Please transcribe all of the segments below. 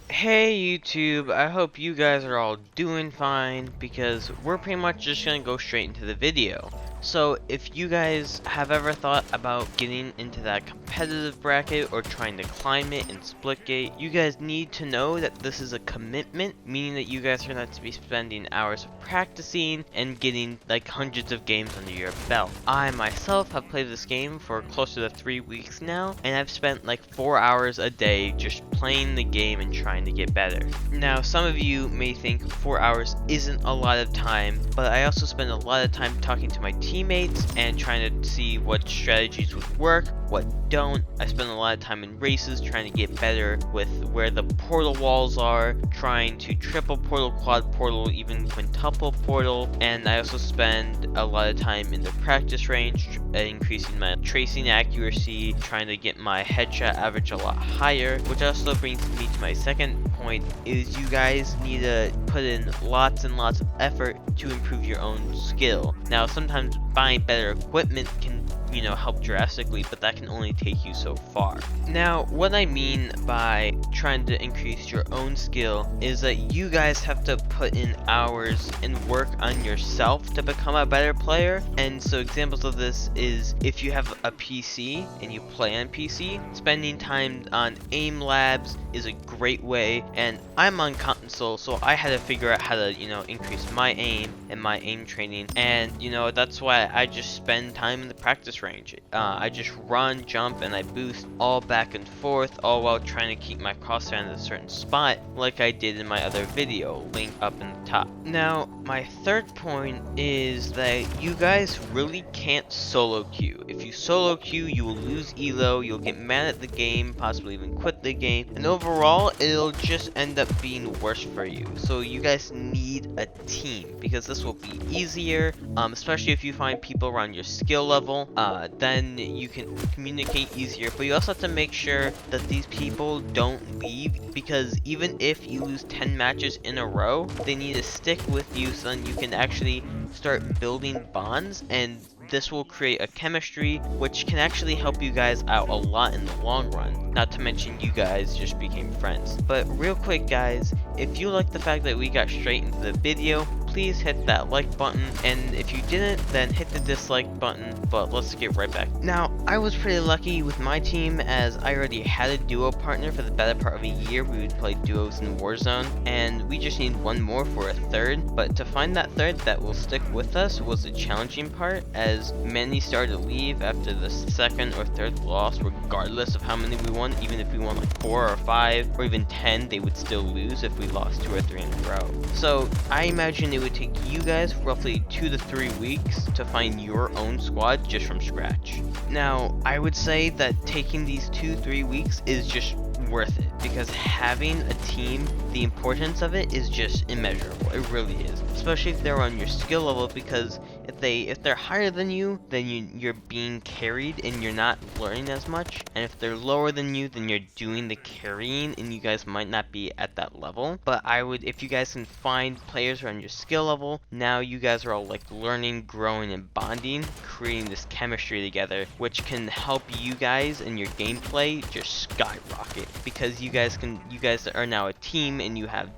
Hey YouTube, I hope you guys are all doing fine because we're pretty much just gonna go straight into the video. So if you guys have ever thought about getting into that competitive bracket or trying to climb it in Splitgate, you guys need to know that this is a commitment, meaning that you guys are going to be spending hours of practicing and getting like hundreds of games under your belt. I myself have played this game for closer to 3 weeks now, and I've spent like 4 hours a day just playing the game and trying to get better. Now some of you may think 4 hours isn't a lot of time, but I also spend a lot of time talking to my teammates and trying to see what strategies would work, what don't. I spend a lot of time in races trying to get better with where the portal walls are, trying to triple portal, quad portal, even quintuple portal, and I also spend a lot of time in the practice range, increasing my tracing accuracy, trying to get my headshot average a lot higher, which also brings me to my second point, is you guys need to put in lots and lots of effort to improve your own skill. Now sometimes buying better equipment can help drastically, but that can only take you so far. Now what I mean by trying to increase your own skill is that you guys have to put in hours and work on yourself to become a better player. And so examples of this is if you have a PC and you play on PC, spending time on aim labs is a great way, and I'm on console, so I had to figure out how to increase my aim and my aim training, and that's why I just spend time in the practice range. I just run, jump, and I boost all back and forth, all while trying to keep my crosshair in a certain spot, like I did in my other video, link up in the top. Now, my third point is that you guys really can't solo queue. If you solo queue, you will lose elo, you'll get mad at the game, possibly even quit the game, and overall, it'll just end up being worse for you. So you guys need a team, because this will be easier, especially if you find people around your skill level. Then you can communicate easier, but you also have to make sure that these people don't leave, because even if you lose 10 matches in a row, they need to stick with you so then you can actually start building bonds, and this will create a chemistry which can actually help you guys out a lot in the long run. Not to mention you guys just became friends. But real quick guys, if you like the fact that we got straight into the video, please hit that like button, and if you didn't, then hit the dislike button. But let's get right back. Now, I was pretty lucky with my team as I already had a duo partner for the better part of a year. We would play duos in Warzone, and we just need one more for a third. But to find that third that will stick with us was the challenging part, as many started to leave after the second or third loss, regardless of how many we won. Even if we won like 4 or 5 or even 10, they would still lose if we lost 2 or 3 in a row. So I imagine it would take you guys roughly 2 to 3 weeks to find your own squad just from scratch. Now, I would say that taking these 2-3 weeks is just worth it, because having a team, the importance of it is just immeasurable. It really is, especially if they're on your skill level, because if they're higher than you, then you're being carried and you're not learning as much, and if they're lower than you, then you're doing the carrying and you guys might not be at that level. But if you guys can find players who are on your skill level, now you guys are all like learning, growing, and bonding, creating this chemistry together, which can help you guys and your gameplay just skyrocket, because you guys are now a team, and you have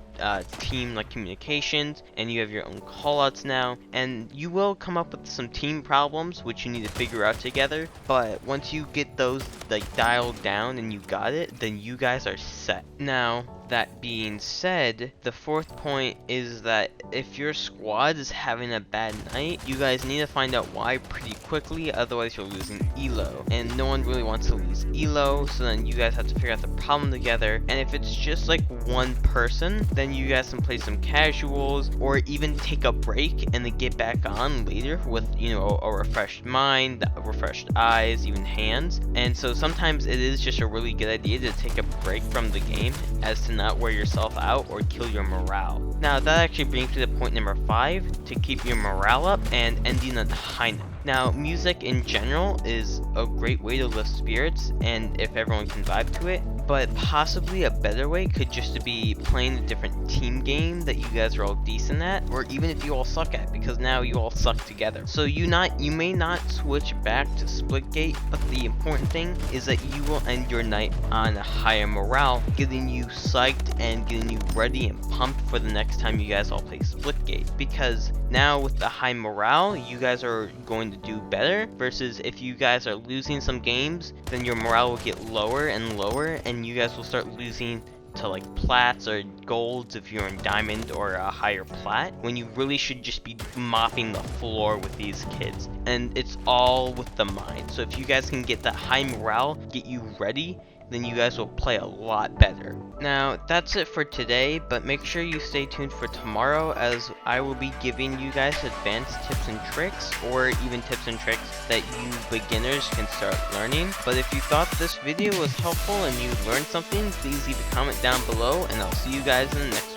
team like communications, and you have your own callouts now, and you will come up with some team problems which you need to figure out together. But once you get those like dialed down and you got it, then you guys are set. Now, that being said, the fourth point is that if your squad is having a bad night, you guys need to find out why pretty quickly, otherwise you're losing elo, and no one really wants to lose elo, so then you guys have to figure out the problem together. And if it's just like one person, then you guys can play some casuals, or even take a break and then get back on later with a refreshed mind, refreshed eyes, even hands. And so sometimes it is just a really good idea to take a break from the game, as to not wear yourself out or kill your morale. Now that actually brings me to point number 5, to keep your morale up and ending on a high note. Now, music in general is a great way to lift spirits, and if everyone can vibe to it, But possibly a better way could just to be playing a different team game that you guys are all decent at, or even if you all suck at, because now you all suck together. So you may not switch back to Splitgate, but the important thing is that you will end your night on a higher morale, getting you psyched and getting you ready and pumped for the next time you guys all play Splitgate. Because now with the high morale, you guys are going to do better, versus if you guys are losing some games, then your morale will get lower and lower, and you guys will start losing to like plats or golds if you're in diamond or a higher plat, when you really should just be mopping the floor with these kids. And it's all with the mind. So if you guys can get that high morale, get you ready, then you guys will play a lot better. Now, that's it for today, but make sure you stay tuned for tomorrow, as I will be giving you guys advanced tips and tricks, or even tips and tricks that you beginners can start learning. But if you thought this video was helpful and you learned something, please leave a comment down below, and I'll see you guys in the next